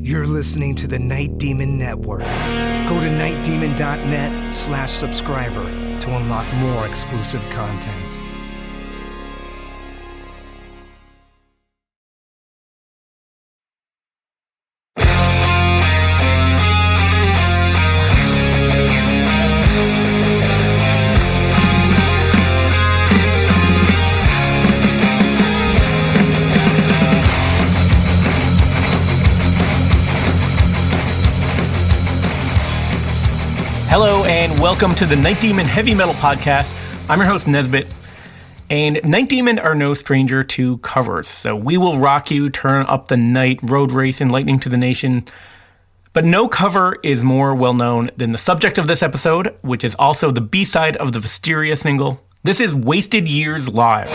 You're listening to the Night Demon Network. Go to nightdemon.net/subscriber to unlock more exclusive content. Hello and welcome to the Night Demon Heavy Metal Podcast. I'm your host, Nesbit, and Night Demon are no stranger to covers. So we will rock you, turn up the night, road race, and lightning to the nation. But no cover is more well-known than the subject of this episode, which is also the B-side of the Vysteria single. This is Wasted Years Live.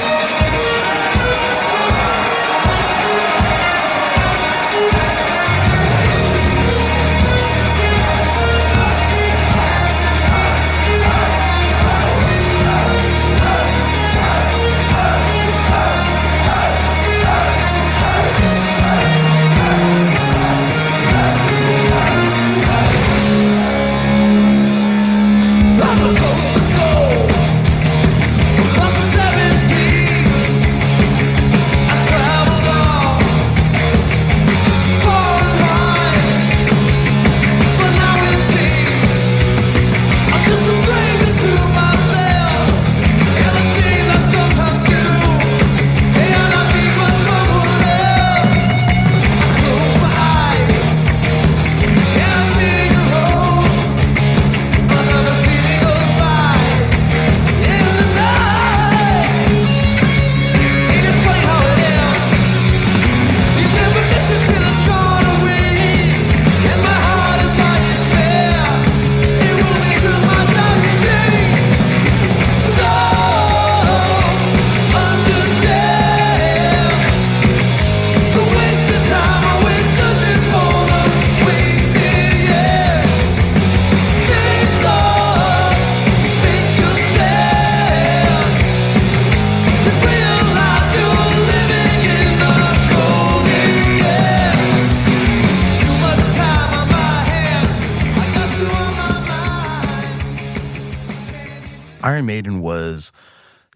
Iron Maiden was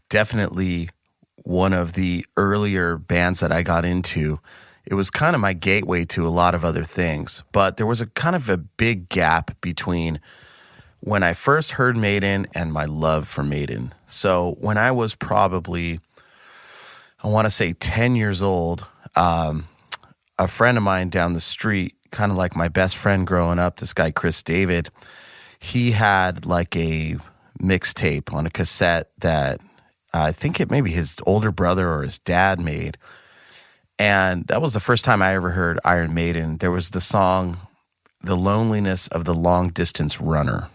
definitely one of the earlier bands that I got into. It was kind of my gateway to a lot of other things, but there was a kind of a big gap between when I first heard Maiden and my love for Maiden. So when I was probably, I want to say 10 years old, a friend of mine down the street, kind of like my best friend growing up, this guy Chris David, he had like a mixtape on a cassette that I think it maybe his older brother or his dad made. And that was the first time I ever heard Iron Maiden. There was the song, The Loneliness of the Long Distance Runner.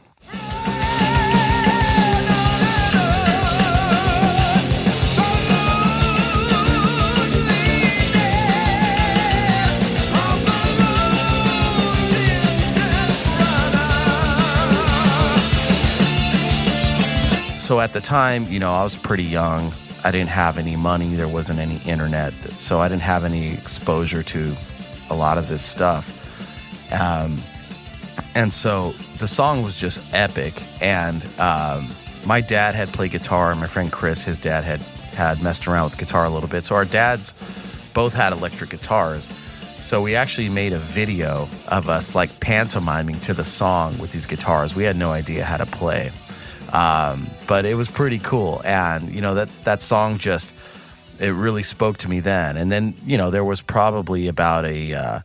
So at the time, you know, I was pretty young. I didn't have any money. There wasn't any internet. So I didn't have any exposure to a lot of this stuff. And so the song was just epic. And my dad had played guitar. My friend Chris, his dad had messed around with guitar a little bit. So our dads both had electric guitars. So we actually made a video of us like pantomiming to the song with these guitars. We had no idea how to play. But it was pretty cool. And, you know, that song just, it really spoke to me then. And then, you know, there was probably about a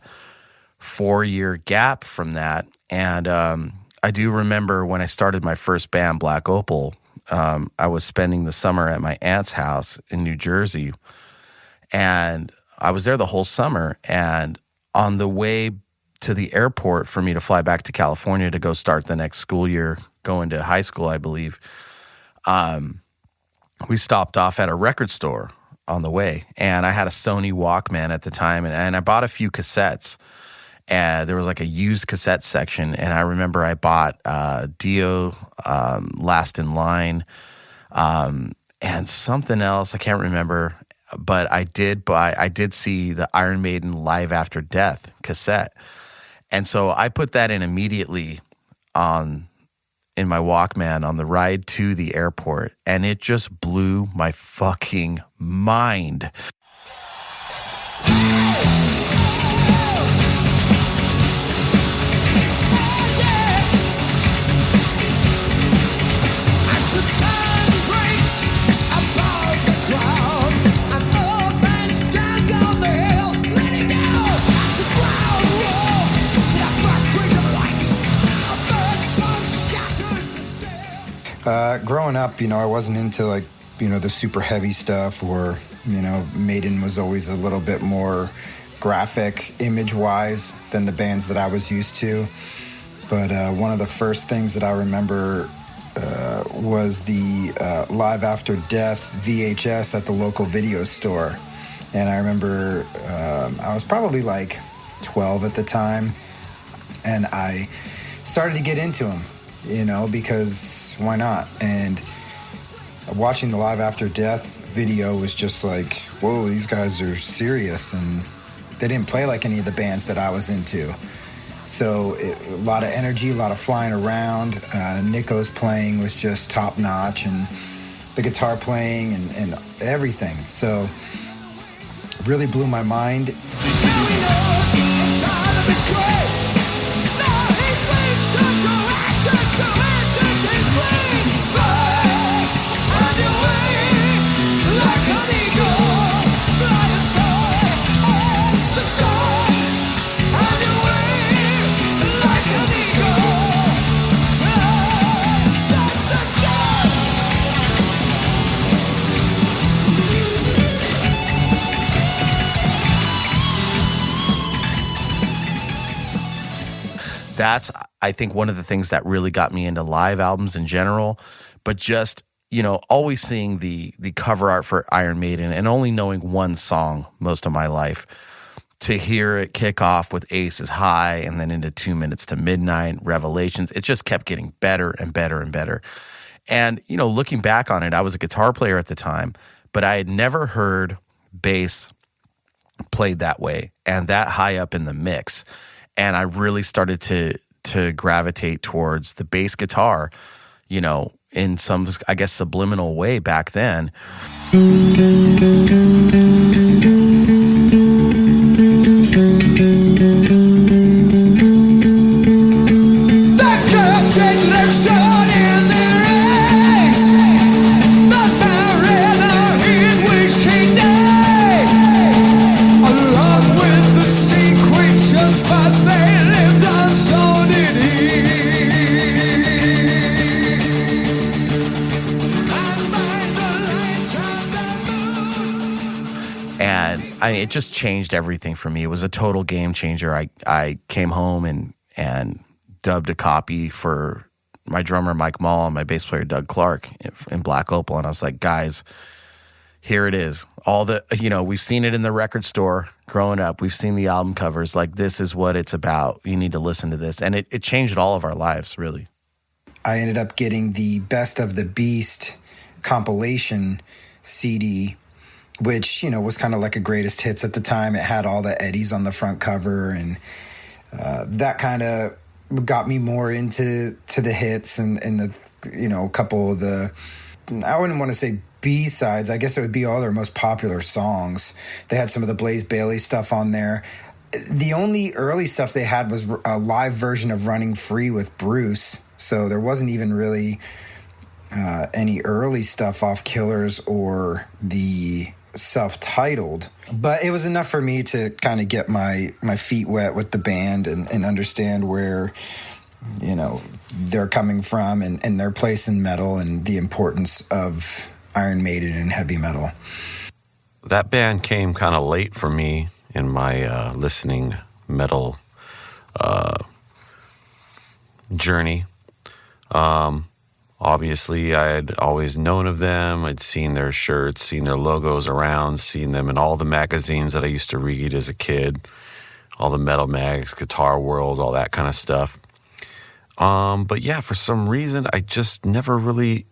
4-year gap from that. And I do remember when I started my first band, Black Opal, I was spending the summer at my aunt's house in New Jersey. And I was there the whole summer. And on the way to the airport for me to fly back to California to go start the next school year, going to high school, I believe, we stopped off at a record store on the way. And I had a Sony Walkman at the time, and I bought a few cassettes. And there was like a used cassette section. And I remember I bought Dio, Last in Line, and something else. I can't remember. But I did see the Iron Maiden Live After Death cassette. And so I put that in immediately in my Walkman on the ride to the airport, and it just blew my fucking mind. Growing up, I wasn't into like, the super heavy stuff, or, Maiden was always a little bit more graphic image-wise than the bands that I was used to. But one of the first things that I remember was the Live After Death VHS at the local video store. And I remember I was probably like 12 at the time, and I started to get into them. Because why not? And watching the Live After Death video was just like, whoa, these guys are serious. And they didn't play like any of the bands that I was into. So a lot of energy, a lot of flying around. Nico's playing was just top notch, and the guitar playing and everything. So really blew my mind. That's, I think, one of the things that really got me into live albums in general, but just, always seeing the cover art for Iron Maiden and only knowing one song most of my life, to hear it kick off with Aces High and then into 2 Minutes to Midnight, Revelations, it just kept getting better and better and better. And, looking back on it, I was a guitar player at the time, but I had never heard bass played that way and that high up in the mix. And I really started to gravitate towards the bass guitar, in some, I guess, subliminal way back then. It just changed everything for me. It was a total game changer. I came home and dubbed a copy for my drummer Mike Mall and my bass player Doug Clark in Black Opal, and I was like, guys, here it is. We've seen it in the record store growing up. We've seen the album covers. Like, this is what it's about. You need to listen to this. And it changed all of our lives, really. I ended up getting the Best of the Beast compilation CD, which, was kind of like a greatest hits at the time. It had all the Eddies on the front cover, and that kind of got me more into the hits and the, a couple of the, I wouldn't want to say B-sides. I guess it would be all their most popular songs. They had some of the Blaze Bayley stuff on there. The only early stuff they had was a live version of Running Free with Bruce, so there wasn't even really any early stuff off Killers or the self-titled, but it was enough for me to kind of get my feet wet with the band and understand where they're coming from and their place in metal and the importance of Iron Maiden and heavy metal. That band came kind of late for me in my listening metal journey. Obviously, I had always known of them. I'd seen their shirts, seen their logos around, seen them in all the magazines that I used to read as a kid, all the metal mags, Guitar World, all that kind of stuff. But yeah, for some reason, I just never really,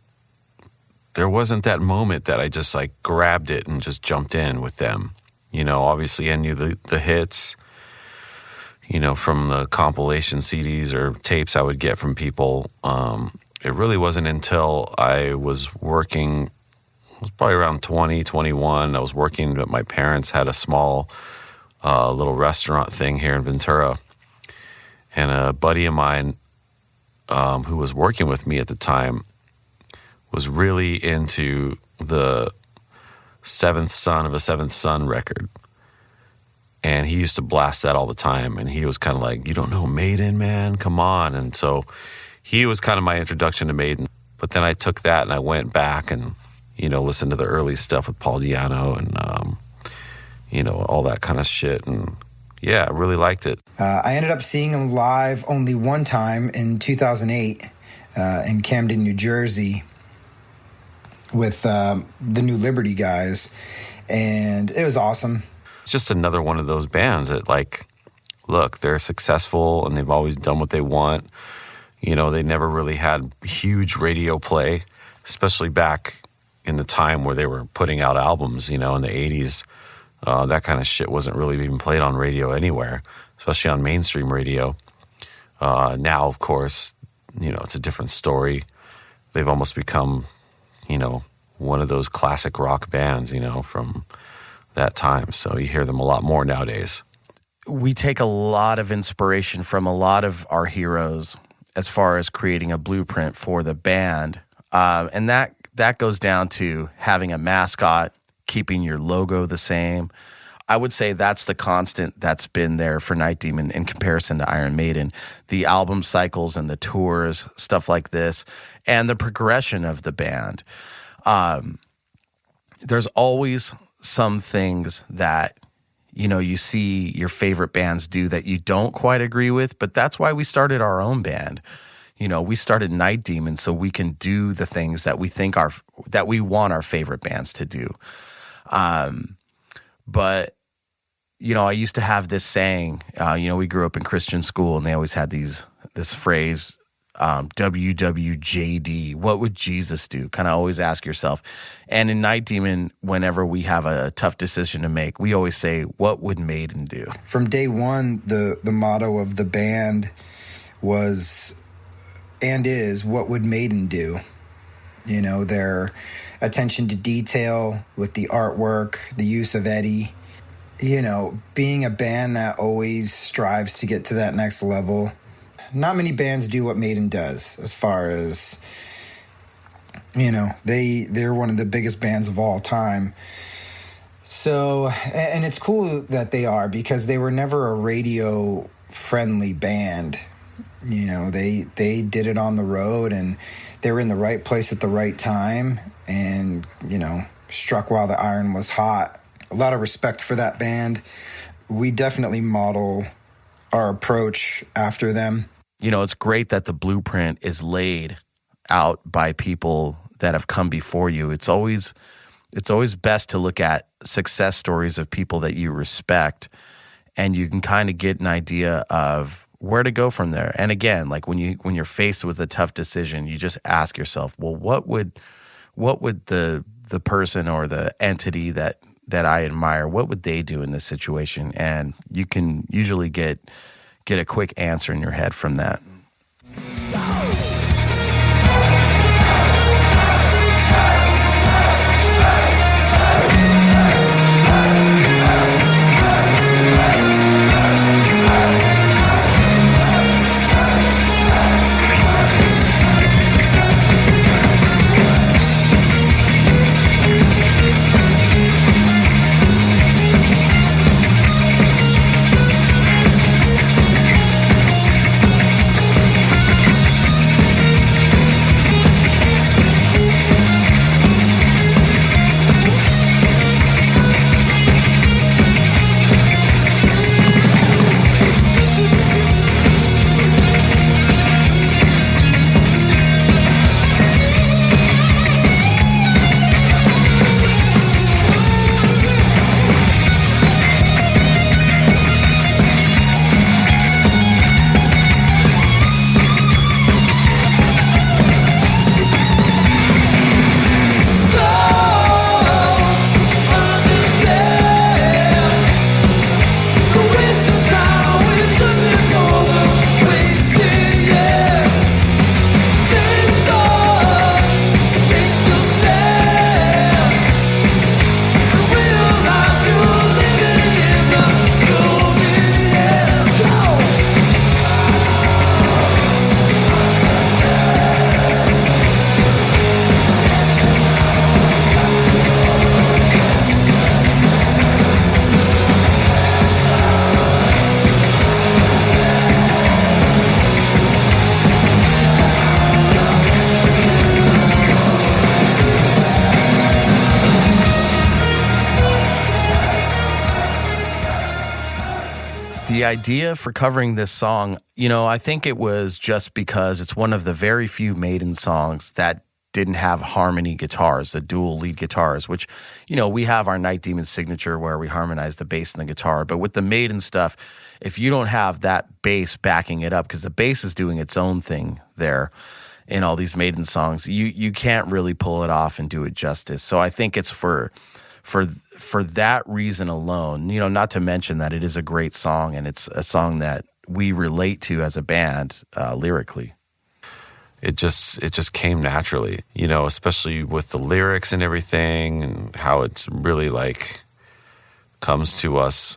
there wasn't that moment that I just like grabbed it and just jumped in with them. Obviously I knew the hits. from the compilation CDs or tapes I would get from people. It really wasn't until I was working, it was probably around 20, 21. I was working, but my parents had a small little restaurant thing here in Ventura. And a buddy of mine who was working with me at the time was really into the Seventh Son of a Seventh Son record. And he used to blast that all the time. And he was kind of like, you don't know Maiden, man? Come on. And so he was kind of my introduction to Maiden. But then I took that and I went back and, listened to the early stuff with Paul Di'Anno and, all that kind of shit. And yeah, I really liked it. I ended up seeing him live only one time in 2008 in Camden, New Jersey with the New Liberty guys. And it was awesome. It's just another one of those bands that, look, they're successful and they've always done what they want. They never really had huge radio play, especially back in the time where they were putting out albums, in the 80s. That kind of shit wasn't really even played on radio anywhere, especially on mainstream radio. Now, of course, it's a different story. They've almost become, one of those classic rock bands, from that time. So you hear them a lot more nowadays. We take a lot of inspiration from a lot of our heroes as far as creating a blueprint for the band. And that goes down to having a mascot, keeping your logo the same. I would say that's the constant that's been there for Night Demon in comparison to Iron Maiden. The album cycles and the tours, stuff like this, and the progression of the band. There's always some things that, you see your favorite bands do that you don't quite agree with, but that's why we started our own band. We started Night Demon so we can do the things that we think that we want our favorite bands to do. But, I used to have this saying, we grew up in Christian school and they always had this phrase, WWJD, what would Jesus do? Kind of always ask yourself. And in Night Demon, whenever we have a tough decision to make, we always say, what would Maiden do? From day one, the motto of the band was and is, what would Maiden do? Their attention to detail with the artwork, the use of Eddie, being a band that always strives to get to that next level. Not many bands do what Maiden does as far as, they're one of the biggest bands of all time. So, and it's cool that they are because they were never a radio-friendly band. They did it on the road and they were in the right place at the right time and, struck while the iron was hot. A lot of respect for that band. We definitely model our approach after them. It's great that the blueprint is laid out by people that have come before you. It's always best to look at success stories of people that you respect, and you can kind of get an idea of where to go from there. And again, when you're faced with a tough decision, you just ask yourself, well, what would the person or the entity that I admire, what would they do in this situation? And you can usually get a quick answer in your head from that. The idea for covering this song, I think it was just because it's one of the very few Maiden songs that didn't have harmony guitars, the dual lead guitars, which, we have our Night Demon signature where we harmonize the bass and the guitar. But with the Maiden stuff, if you don't have that bass backing it up, because the bass is doing its own thing there in all these Maiden songs, you can't really pull it off and do it justice. So I think it's for that reason alone, not to mention that it is a great song and it's a song that we relate to as a band lyrically. It just came naturally, especially with the lyrics and everything and how it's really like comes to us.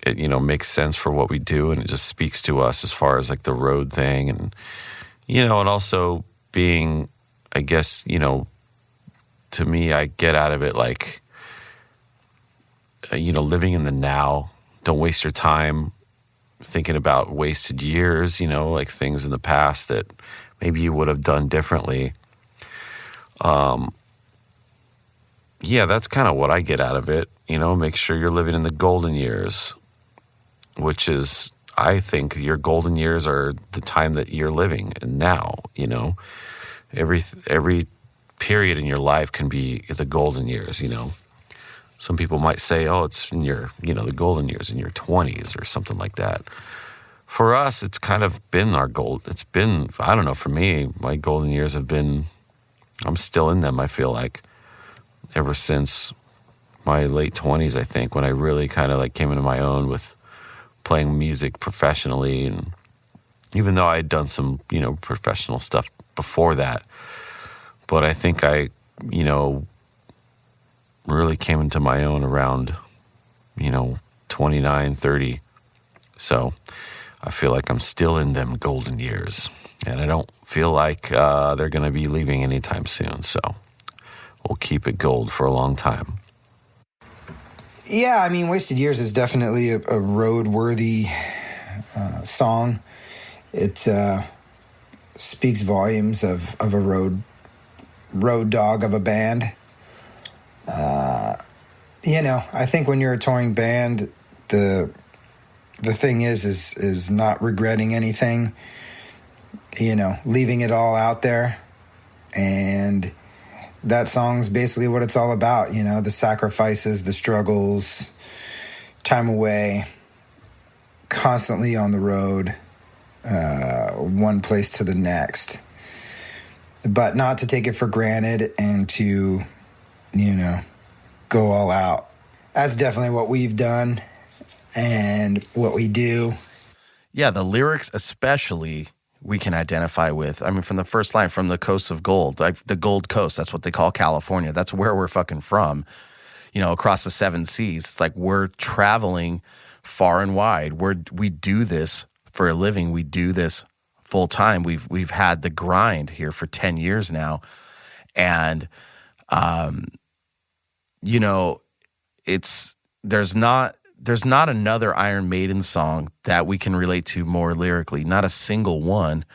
It, makes sense for what we do and it just speaks to us as far as like the road thing and, and also being, I guess, to me, I get out of it like, living in the now. Don't waste your time thinking about wasted years, like things in the past that maybe you would have done differently. Yeah, that's kind of what I get out of it. Make sure you're living in the golden years, which is, I think your golden years are the time that you're living in now, Every period in your life can be the golden years, Some people might say, oh, it's in your, the golden years in your 20s or something like that. For us, it's kind of been our gold. It's been, I don't know, for me, my golden years have been, I'm still in them, I feel like, ever since my late 20s, I think, when I really kind of like came into my own with playing music professionally. And even though I had done some, professional stuff before that, but I think I, really came into my own around, 29, 30. So I feel like I'm still in them golden years. And I don't feel like they're going to be leaving anytime soon. So we'll keep it gold for a long time. Yeah, I mean, Wasted Years is definitely a road-worthy song. It speaks volumes of a road dog of a band. I think when you're a touring band, the thing is not regretting anything, leaving it all out there. And that song's basically what it's all about, the sacrifices, the struggles, time away, constantly on the road, one place to the next. But not to take it for granted and to, go all out. That's definitely what we've done and what we do. Yeah, the lyrics especially we can identify with. I mean, from the first line, from the coast of gold, like the Gold Coast, that's what they call California. That's where we're fucking from, across the 7 seas. It's like we're traveling far and wide. We do this for a living. We do this full time. We've had the grind here for 10 years now. And, there's not another Iron Maiden song that we can relate to more lyrically, not a single one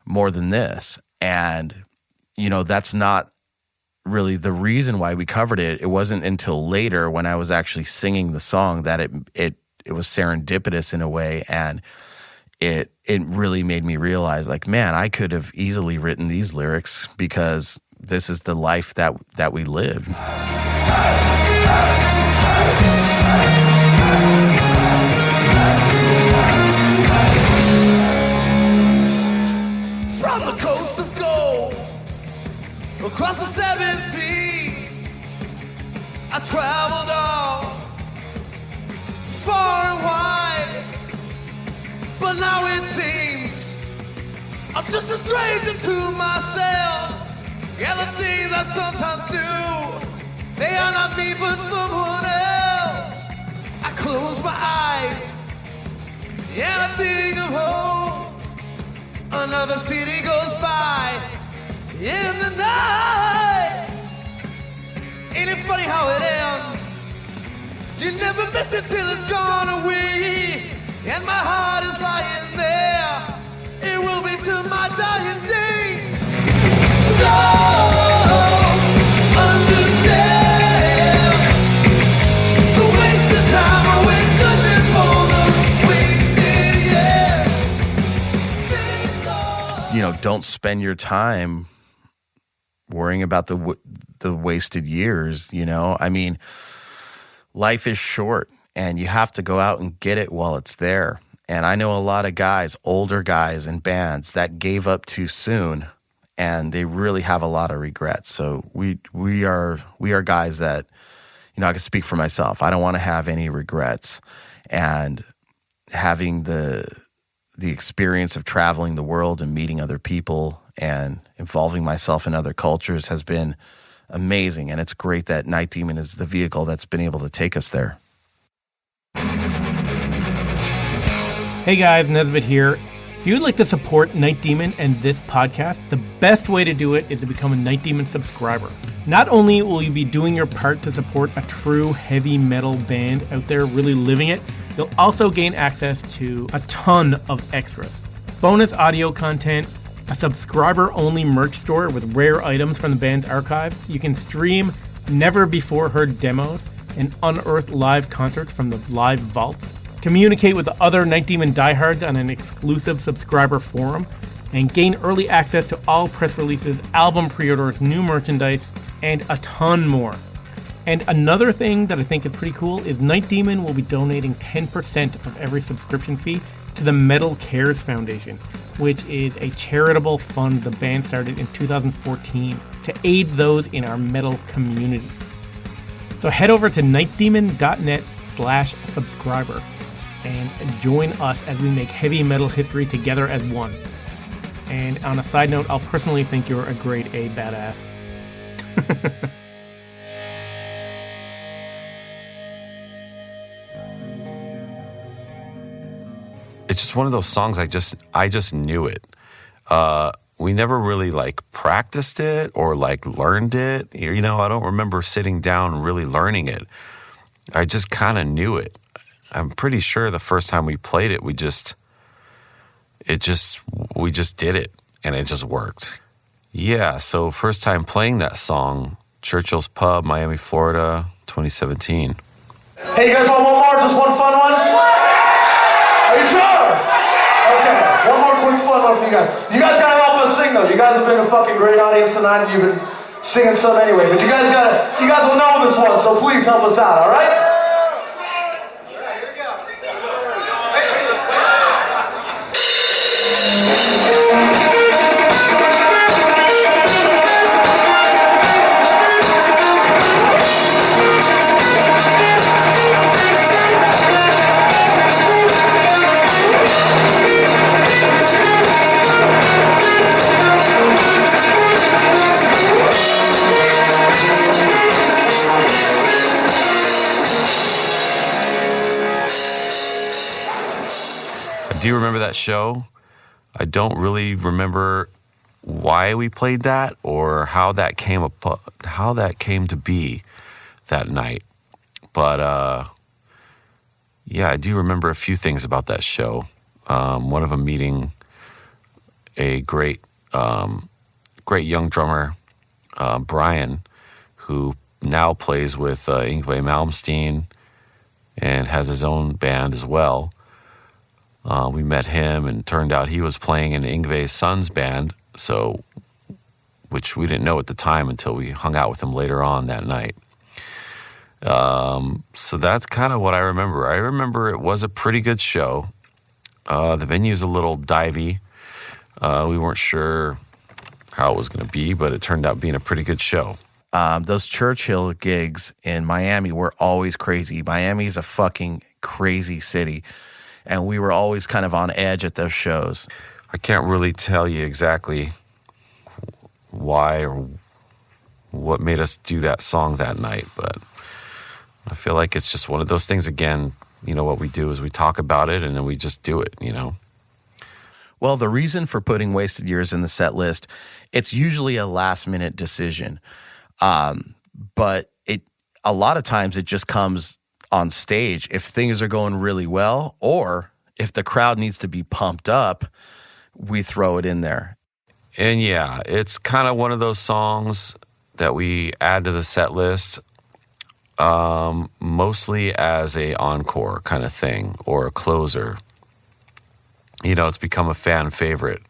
more than this. And, that's not really the reason why we covered it. It wasn't until later when I was actually singing the song that it was serendipitous in a way. And it really made me realize, like, man, I could have easily written these lyrics because this is the life that we live. From the coast of gold, across the 7 seas, I traveled all far and wide. But now it seems I'm just a stranger to myself. Yeah, the things I sometimes do, they are not me but someone else. I close my eyes and I think of home. Another city goes by in the night. Ain't it funny how it ends? You never miss it till it's gone away. And my heart is lying there. It will be to my dying day. So understand the wasted time I waste searching for the don't spend your time worrying about the wasted years, you know? I mean, life is short and you have to go out and get it while it's there. And I know a lot of guys, older guys in bands that gave up too soon and they really have a lot of regrets. So we are guys that, you know, I can speak for myself. I don't want to have any regrets. And having the experience of traveling the world and meeting other people and involving myself in other cultures has been amazing. And it's great that Night Demon is the vehicle that's been able to take us there. Hey guys, Nesbitt here. If you'd like to support Night Demon and this podcast, the best way to do it is to become a Night Demon subscriber. Not only will you be doing your part to support a true heavy metal band out there really living it, you'll also gain access to a ton of extras. Bonus audio content, a subscriber-only merch store with rare items from the band's archives. You can stream never-before-heard demos and unearthed live concerts from the live vaults. Communicate with the other Night Demon diehards on an exclusive subscriber forum, and gain early access to all press releases, album pre-orders, new merchandise, and a ton more. And another thing that I think is pretty cool is Night Demon will be donating 10% of every subscription fee to the Metal Cares Foundation, which is a charitable fund the band started in 2014 to aid those in our metal community. So head over to nightdemon.net/subscriber and join us as we make heavy metal history together as one. And on a side note, I'll personally think you're a grade A badass. It's just one of those songs I just knew it. We never really like practiced it or like learned it. You know, I don't remember sitting down and really learning it. I just kind of knew it. I'm pretty sure the first time we played it, we just did it and it just worked. Yeah, so first time playing that song, Churchill's Pub, Miami, Florida, 2017. Hey, you guys want one more? Just one fun one? Are you sure? Okay, one more quick fun one for you guys. You guys gotta help us sing though. You guys have been a fucking great audience tonight and you've been singing some anyway. But you guys will know this one, so please help us out, alright? Do you remember that show? I don't really remember why we played that or how that came to be that night. But yeah, I do remember a few things about that show. One of them meeting a great young drummer, Brian, who now plays with Yngwie Malmsteen and has his own band as well. We met him and turned out he was playing in Yngwie's son's band, which we didn't know at the time until we hung out with him later on that night. So that's kind of what I remember. I remember it was a pretty good show. The venue's a little divey. We weren't sure how it was going to be, but it turned out being a pretty good show. Those Churchill gigs in Miami were always crazy. Miami's a fucking crazy city. And we were always kind of on edge at those shows. I can't really tell you exactly why or what made us do that song that night, but I feel like it's just one of those things. Again, you know, what we do is we talk about it and then we just do it, you know? Well, the reason for putting Wasted Years in the set list, it's usually a last-minute decision. But a lot of times it just comes on stage if things are going really well, or if the crowd needs to be pumped up, we throw it in there. And yeah, it's kind of one of those songs that we add to the set list, mostly as a encore kind of thing or a closer. You know, it's become a fan favorite.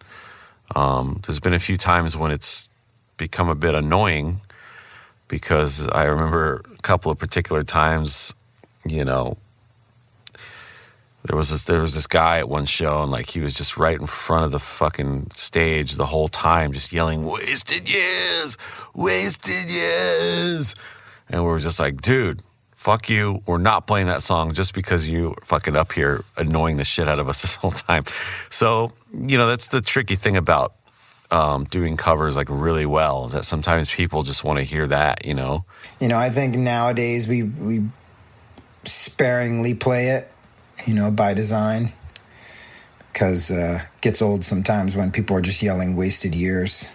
There's been a few times when it's become a bit annoying because I remember a couple of particular times, you know, there was this guy at one show, and like he was just right in front of the fucking stage the whole time, just yelling, "Wasted years, wasted years," and we were just like, "Dude, fuck you! We're not playing that song just because you fucking up here annoying the shit out of us this whole time." So you know, that's the tricky thing about doing covers like really well, is that sometimes people just want to hear that, you know. You know, I think nowadays we sparingly play it, you know, by design, because it gets old sometimes when people are just yelling "wasted years."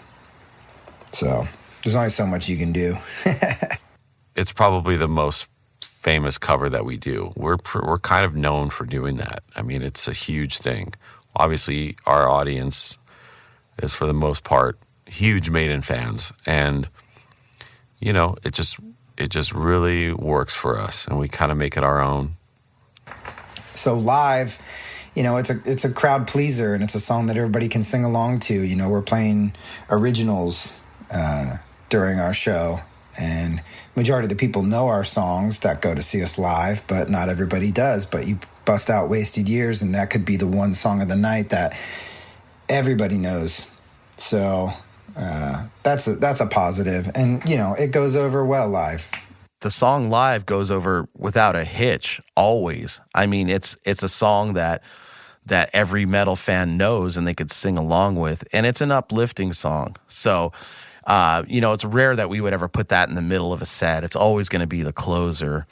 So there's only so much you can do. It's probably the most famous cover that we do. We're kind of known for doing that. I mean, it's a huge thing. Obviously, our audience is for the most part huge Maiden fans, and you know, it just really works for us, and we kind of make it our own. So live, you know, it's a crowd pleaser, and it's a song that everybody can sing along to. You know, we're playing originals during our show, and majority of the people know our songs that go to see us live, but not everybody does. But you bust out "Wasted Years," and that could be the one song of the night that everybody knows. So that's a positive, and you know, it goes over well live. The song live goes over without a hitch, always. I mean, it's a song that every metal fan knows and they could sing along with, and it's an uplifting song. So, you know, it's rare that we would ever put that in the middle of a set. It's always going to be the closer,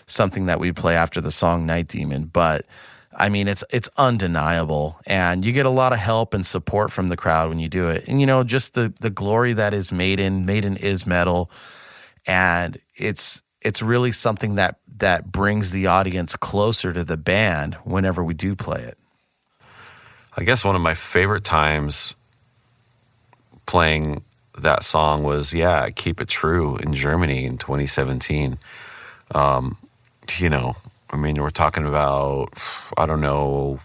something that we play after the song Night Demon. But I mean, it's undeniable, and you get a lot of help and support from the crowd when you do it. And you know, just the glory that is Maiden. Maiden is metal. And it's really something that brings the audience closer to the band whenever we do play it. I guess one of my favorite times playing that song was, Keep It True in Germany in 2017. You know, I mean, we're talking about, I don't know,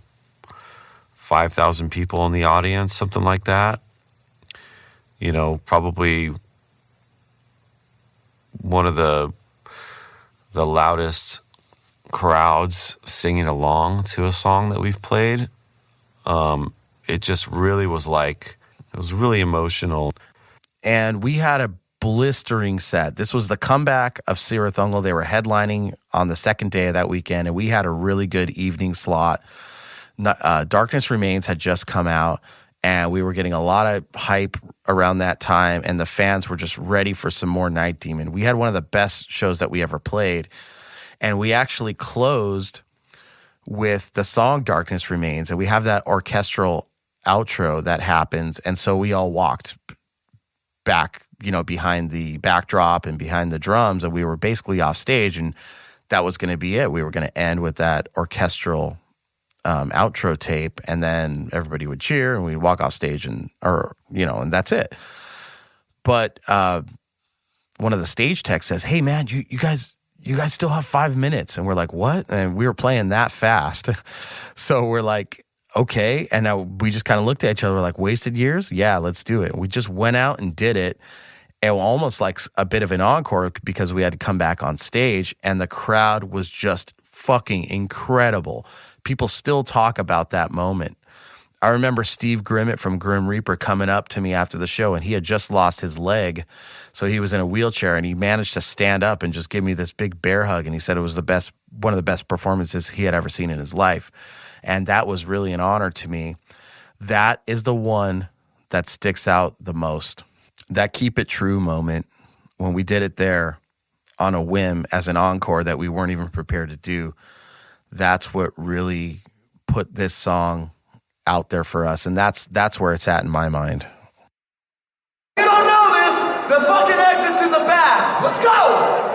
5,000 people in the audience, something like that. You know, probably one of the loudest crowds singing along to a song that we've played. It just really was like, it was really emotional. And we had a blistering set. This was the comeback of Sirathungal. They were headlining on the second day of that weekend, and we had a really good evening slot. Darkness Remains had just come out, and we were getting a lot of hype around that time, and the fans were just ready for some more Night Demon. We had one of the best shows that we ever played, and we actually closed with the song Darkness Remains, and we have that orchestral outro that happens, and so we all walked back, you know, behind the backdrop and behind the drums, and we were basically off stage, and that was going to be it. We were going to end with that orchestral outro tape, and then everybody would cheer and we'd walk off stage, and that's it. But one of the stage techs says, "Hey man, you guys still have 5 minutes." And we're like, "What?" And we were playing that fast. So we're like, okay. And now we just kind of looked at each other. We're like, "Wasted Years? Yeah, let's do it." We just went out and did it. And almost like a bit of an encore, because we had to come back on stage, and the crowd was just fucking incredible. People still talk about that moment. I remember Steve Grimmett from Grim Reaper coming up to me after the show, and he had just lost his leg. So he was in a wheelchair, and he managed to stand up and just give me this big bear hug. And he said it was one of the best performances he had ever seen in his life. And that was really an honor to me. That is the one that sticks out the most. That Keep It True moment, when we did it there on a whim as an encore that we weren't even prepared to do, that's what really put this song out there for us. And that's where it's at in my mind. You don't know this? The fucking exit's in the back. Let's go!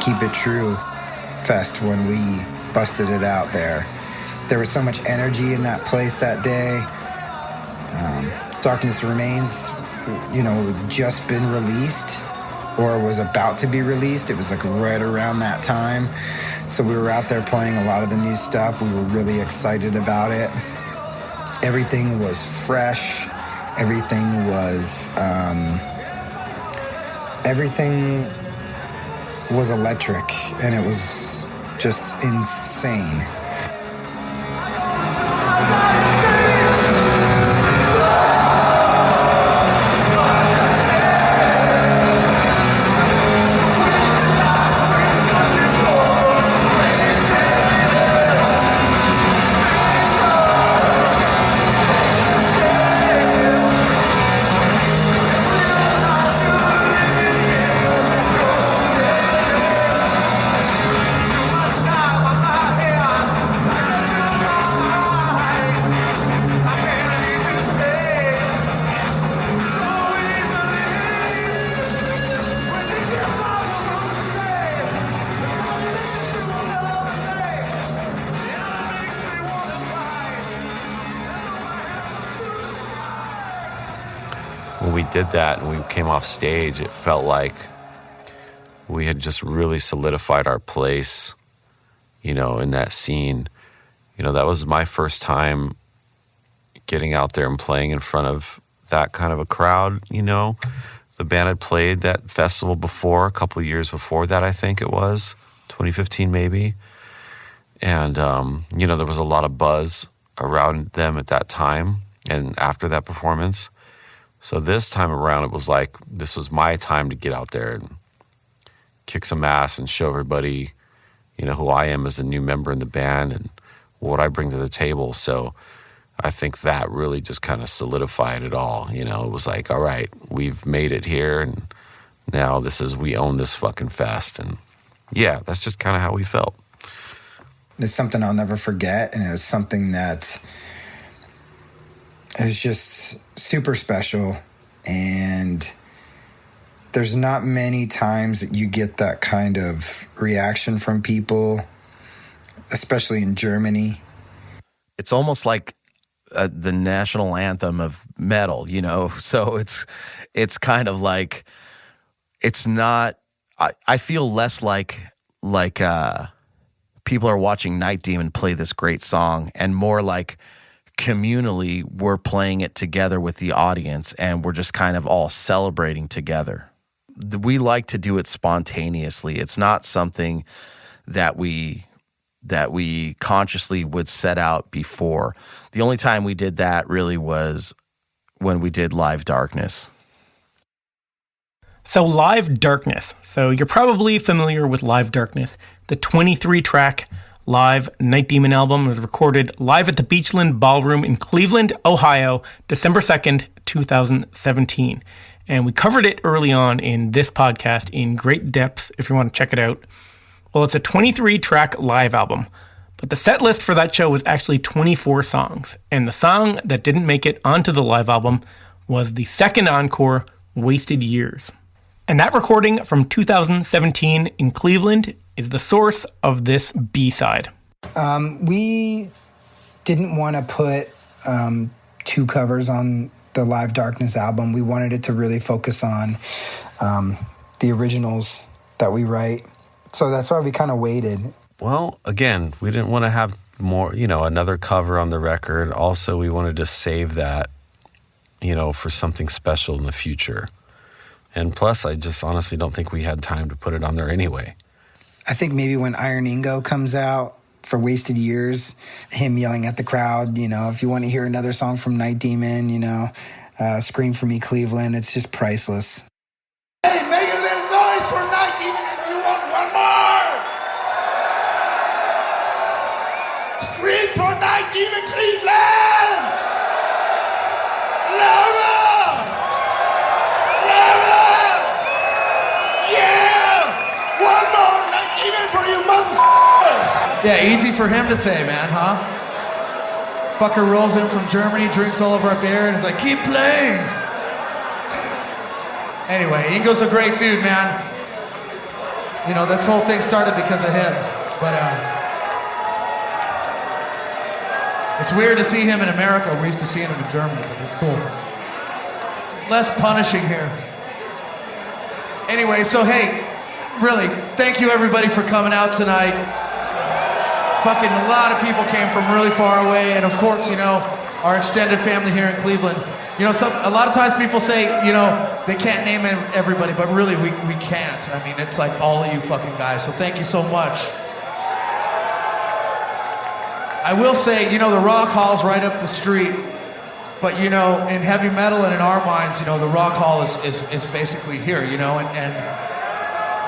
Keep It True fest when we busted it out there. There was so much energy in that place that day. Darkness Remains, just been released or was about to be released. It was like right around that time. So we were out there playing a lot of the new stuff. We were really excited about it. Everything was fresh. Everything was electric, and it was just insane. When we did that and we came off stage, it felt like we had just really solidified our place, in that scene. That was my first time getting out there and playing in front of that kind of a crowd, The band had played that festival before, a couple of years before that, I think it was, 2015 maybe. And, there was a lot of buzz around them at that time and after that performance. So this time around, it was like, this was my time to get out there and kick some ass and show everybody, who I am as a new member in the band and what I bring to the table. So I think that really just kind of solidified it all. It was like, all right, we've made it here, and now we own this fucking fest. And yeah, that's just kind of how we felt. It's something I'll never forget, and it was something that it was just super special, and there's not many times that you get that kind of reaction from people, especially in Germany. It's almost like the national anthem of metal, So it's kind of like, it's not. I feel less like people are watching Night Demon play this great song, and more like communally we're playing it together with the audience, and we're just kind of all celebrating together. We like to do it spontaneously. It's not something that we consciously would set out before. The only time we did that really was when we did Live Darkness. So Live Darkness. So you're probably familiar with Live Darkness. The 23-track live Night Demon album was recorded live at the Beachland Ballroom in Cleveland, Ohio, December 2nd, 2017. And we covered it early on in this podcast in great depth if you want to check it out. Well, it's a 23-track live album, but the set list for that show was actually 24 songs. And the song that didn't make it onto the live album was the second encore, Wasted Years. And that recording from 2017 in Cleveland is the source of this B-side. We didn't want to put two covers on the Live Darkness album. We wanted it to really focus on the originals that we write. So that's why we kind of waited. Well, again, we didn't want to have more, another cover on the record. Also, we wanted to save that, for something special in the future. And plus, I just honestly don't think we had time to put it on there anyway. I think maybe when Iron Ingo comes out for Wasted Years, him yelling at the crowd, if you want to hear another song from Night Demon, Scream for Me Cleveland, it's just priceless. Hey, make a little noise for Night Demon if you want one more! Scream for Night Demon Cleveland! Louder! Louder! Yeah! One more Night Demon for you motherfuckers! Yeah, easy for him to say, man, huh? Fucker rolls in from Germany, drinks all of our beer, and is like, keep playing! Anyway, Ingo's a great dude, man. You know, this whole thing started because of him. But it's weird to see him in America. We're used to seeing him in Germany, but it's cool. It's less punishing here. Anyway, so hey, really, thank you everybody for coming out tonight. Fucking a lot of people came from really far away, and of course, you know, our extended family here in Cleveland. You know, a lot of times people say, you know, they can't name everybody, but really we can't. I mean, it's like all of you fucking guys, so thank you so much. I will say, you know, the Rock Hall's right up the street, but you know, in heavy metal and in our minds, you know, the Rock Hall is basically here, you know, and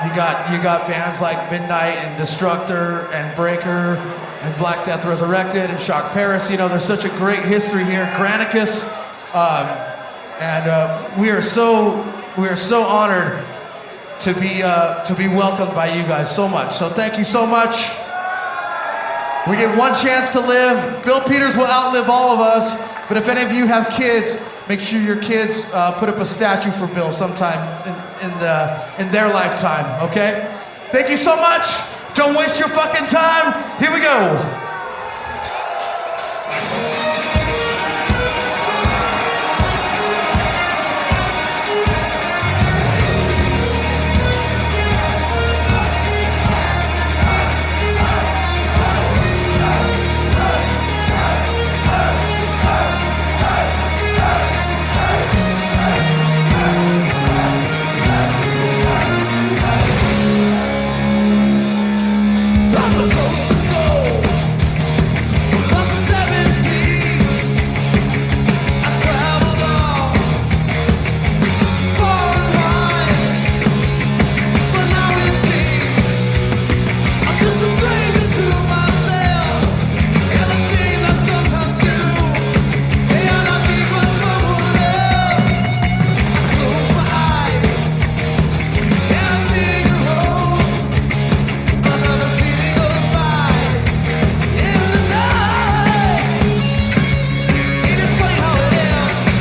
you got bands like Midnight and Destructor and Breaker and Black Death Resurrected and Shock Paris. You know, there's such a great history here. Granicus, and we are so honored to be welcomed by you guys so much. So thank you so much. We get one chance to live. Bill Peters will outlive all of us, but if any of you have kids, make sure your kids put up a statue for Bill sometime in their lifetime, okay? Thank you so much. Don't waste your fucking time. Here we go. From the coast of gold, across the 17, I traveled on, far and wide. But now it seems I'm just a stranger to myself, and the things I sometimes do, they are not me but someone else. I close my eyes, and I feel you home. Another city goes by in the night. Ain't it funny how it ends?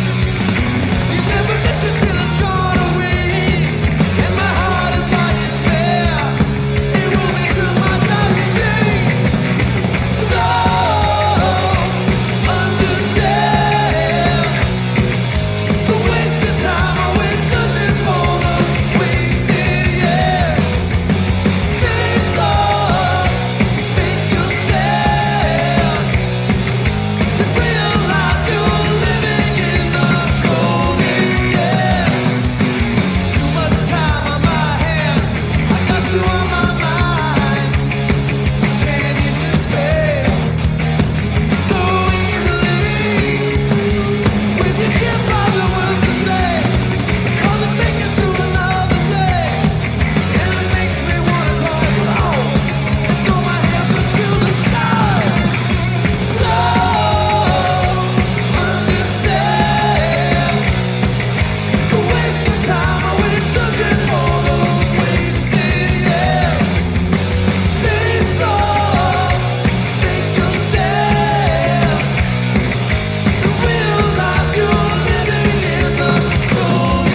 You never miss it till it's gone away. And my heart is like it's there. It will be till my dying day. So understand the wasted time I waste searching for the wasted years. Face off, make you stand, and realize you're living in the golden years. Too much time on my hands, I got you on my mind. Can't ease despair so easily. When you can't find the words to say, it's hard to make it through another day. And it makes me wanna call you home and throw my hands into the sky. So understand the wasted time I waste searching for those wasted years. Face off, make you stand, and realize you're living in the golden.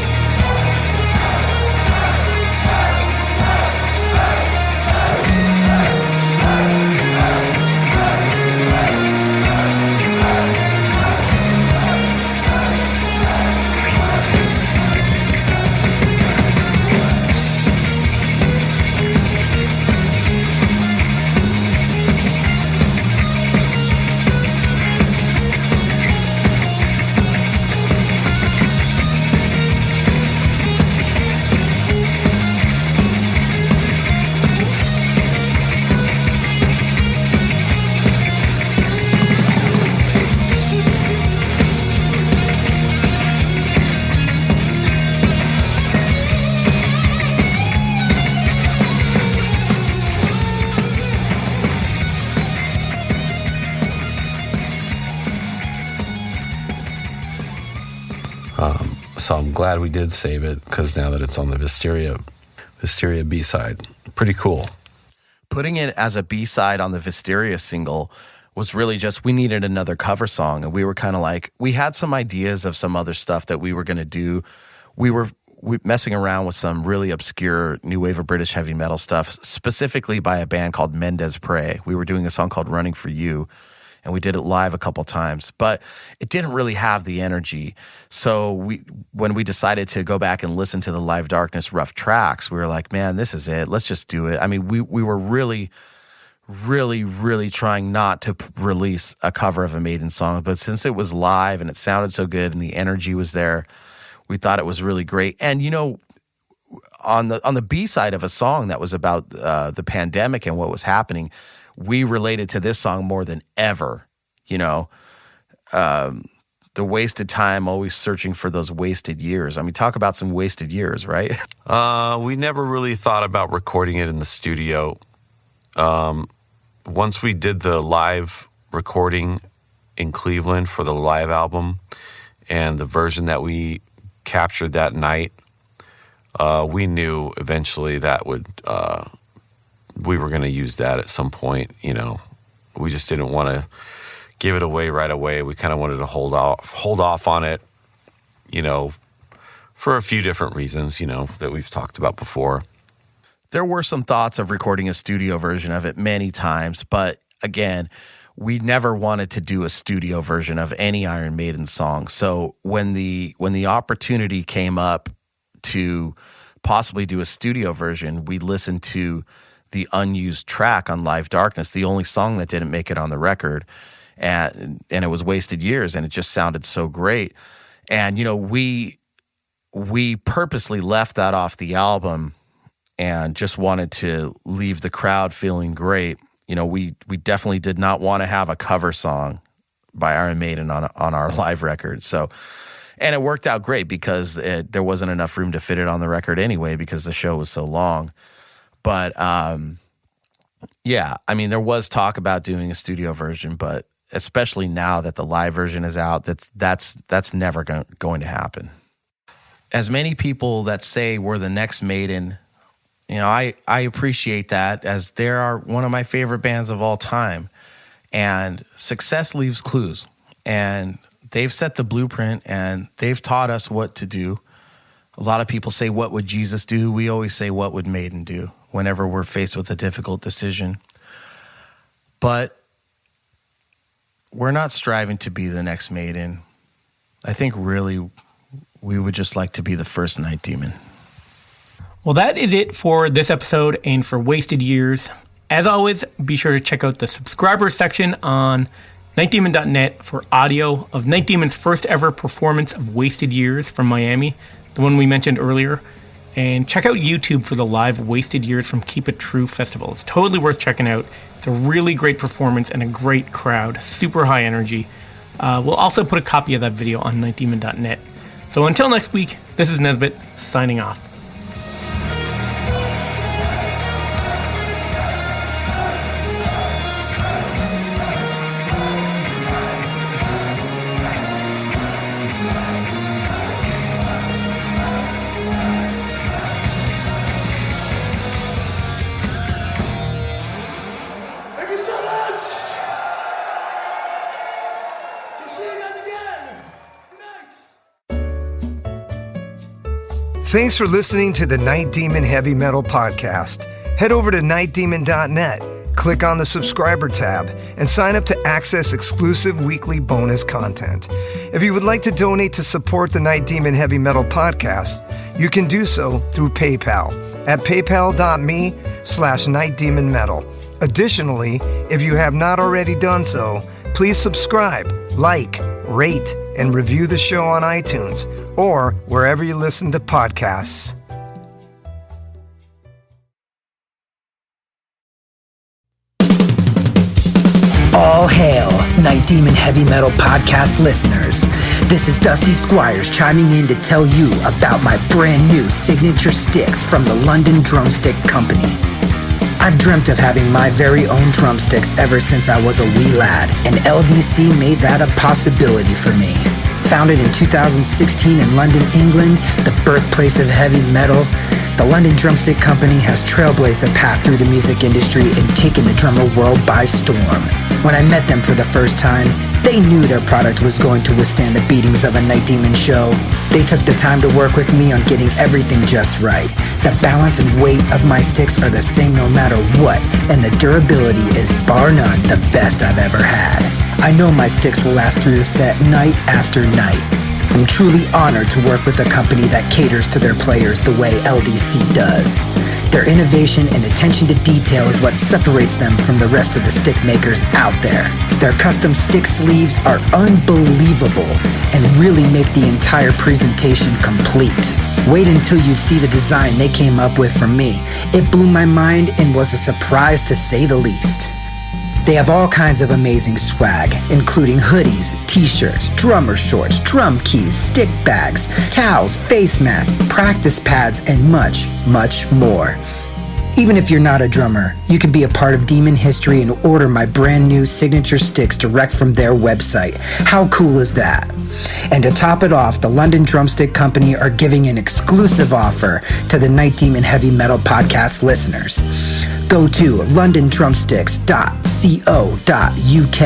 So I'm glad we did save it, because now that it's on the Vysteria B-side, pretty cool. Putting it as a B-side on the Vysteria single was really just, we needed another cover song, and we were kind of like, we had some ideas of some other stuff that we were going to do. We messing around with some really obscure new wave of British heavy metal stuff, specifically by a band called Mendes Prey. We were doing a song called Running For You, and we did it live a couple times, but it didn't really have the energy. So when we decided to go back and listen to the Live Darkness rough tracks, we were like, man, this is it. Let's just do it. I mean, we were really trying not to release a cover of a Maiden song, but since it was live and it sounded so good and the energy was there, we thought it was really great. And on the B side of a song that was about the pandemic and what was happening, we related to this song more than ever. The wasted time, always searching for those wasted years. I mean, talk about some wasted years, right? We never really thought about recording it in the studio. Once we did the live recording in Cleveland for the live album and the version that we captured that night, we knew eventually that we were going to use that at some point. We just didn't want to give it away right away. We kind of wanted to hold off on it, for a few different reasons, that we've talked about before. There were some thoughts of recording a studio version of it many times, but again, we never wanted to do a studio version of any Iron Maiden song. So when the opportunity came up to possibly do a studio version, we listened to the unused track on Live Darkness, the only song that didn't make it on the record, and it was Wasted Years, and it just sounded so great. And we purposely left that off the album and just wanted to leave the crowd feeling great. We definitely did not want to have a cover song by Iron Maiden on our live record. So, and it worked out great because there wasn't enough room to fit it on the record anyway because the show was so long. But yeah, I mean, there was talk about doing a studio version, but especially now that the live version is out, that's never going to happen. As many people that say we're the next Maiden, I appreciate that, as they are one of my favorite bands of all time. And success leaves clues. And they've set the blueprint, and they've taught us what to do. A lot of people say, what would Jesus do? We always say, what would Maiden do whenever we're faced with a difficult decision? But we're not striving to be the next Maiden. I think really we would just like to be the first Night Demon. Well, that is it for this episode and for Wasted Years. As always, be sure to check out the subscribers section on nightdemon.net for audio of Night Demon's first ever performance of Wasted Years from Miami, the one we mentioned earlier. And check out YouTube for the live Wasted Years from Keep It True Festival. It's totally worth checking out. It's a really great performance and a great crowd, super high energy. We'll also put a copy of that video on nightdemon.net. So until next week, this is Nesbitt signing off. Thanks for listening to the Night Demon Heavy Metal Podcast. Head over to nightdemon.net, click on the subscriber tab, and sign up to access exclusive weekly bonus content. If you would like to donate to support the Night Demon Heavy Metal Podcast, you can do so through PayPal at paypal.me/nightdemonmetal. Additionally, if you have not already done so, please subscribe, like, rate, and review the show on iTunes or wherever you listen to podcasts. All hail, Night Demon Heavy Metal Podcast listeners. This is Dusty Squires chiming in to tell you about my brand new signature sticks from the London Drumstick Company. I've dreamt of having my very own drumsticks ever since I was a wee lad, and LDC made that a possibility for me. Founded in 2016 in London, England, the birthplace of heavy metal, the London Drumstick Company has trailblazed a path through the music industry and taken the drummer world by storm. When I met them for the first time, They knew their product was going to withstand the beatings of a Night Demon show. They took the time to work with me on getting everything just right. The balance and weight of my sticks are the same no matter what, and the durability is bar none the best I've ever had. I know my sticks will last through the set night after night. I'm truly honored to work with a company that caters to their players the way LDC does. Their innovation and attention to detail is what separates them from the rest of the stick makers out there. Their custom stick sleeves are unbelievable and really make the entire presentation complete. Wait until you see the design they came up with for me. It blew my mind and was a surprise to say the least. They have all kinds of amazing swag, including hoodies, t-shirts, drummer shorts, drum keys, stick bags, towels, face masks, practice pads, and much, much more. Even if you're not a drummer, you can be a part of Demon history and order my brand new signature sticks direct from their website. How cool is that? And to top it off, the London Drumstick Company are giving an exclusive offer to the Night Demon Heavy Metal Podcast listeners. Go to londondrumsticks.co.uk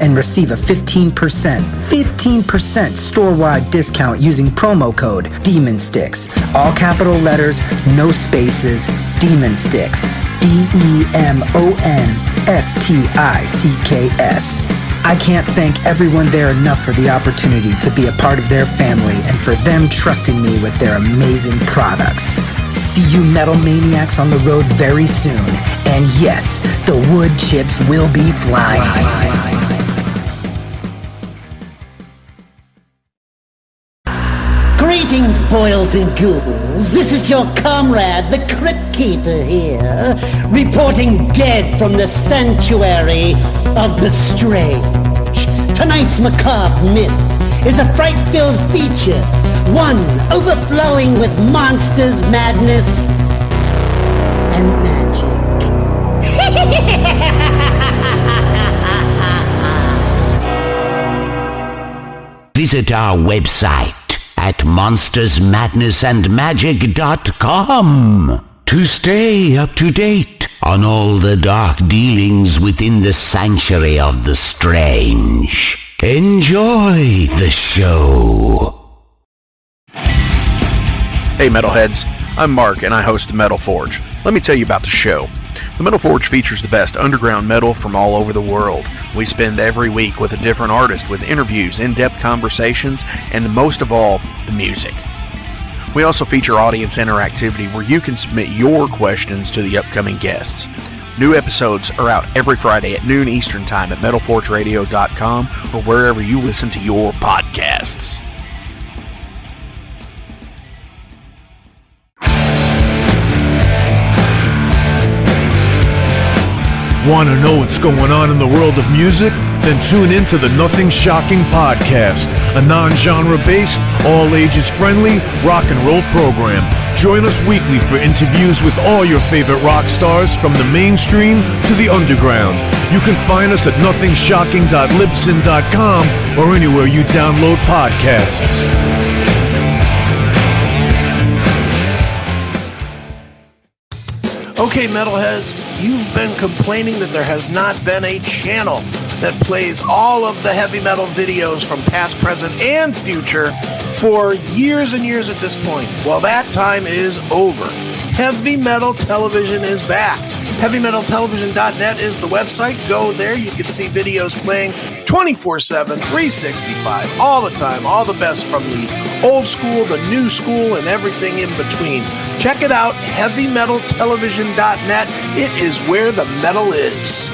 and receive a 15% store-wide discount using promo code DEMONSTICKS. All capital letters, no spaces, Demon Sticks. DEMONSTICKS. I can't thank everyone there enough for the opportunity to be a part of their family and for them trusting me with their amazing products. See you metal maniacs on the road very soon. And yes, the wood chips will be flying. Greetings, boils and ghouls. This is your comrade, the Crypt Keeper here, reporting dead from the sanctuary of the strange. Tonight's macabre myth is a fright-filled feature, one overflowing with monsters, madness, and magic. Visit our website at monstersmadnessandmagic.com to stay up to date on all the dark dealings within the sanctuary of the strange. Enjoy the show. Hey Metalheads, I'm Mark and I host Metal Forge. Let me tell you about the show. The Metal Forge features the best underground metal from all over the world. We spend every week with a different artist with interviews, in-depth conversations, and most of all, the music. We also feature audience interactivity where you can submit your questions to the upcoming guests. New episodes are out every Friday at noon Eastern Time at metalforgeradio.com or wherever you listen to your podcasts. Want to know what's going on in the world of music? Then tune in to the Nothing Shocking Podcast, a non-genre based, all-ages friendly rock and roll program. Join us weekly for interviews with all your favorite rock stars from the mainstream to the underground. You can find us at nothingshocking.libsyn.com or anywhere you download podcasts. Okay, metalheads, you've been complaining that there has not been a channel that plays all of the heavy metal videos from past, present, and future for years and years at this point. Well, that time is over. Heavy Metal Television is back. HeavyMetalTelevision.net is the website. Go there. You can see videos playing 24/7, 365, all the time, all the best from the old school, the new school, and everything in between. Check it out, HeavyMetalTelevision.net. It is where the metal is.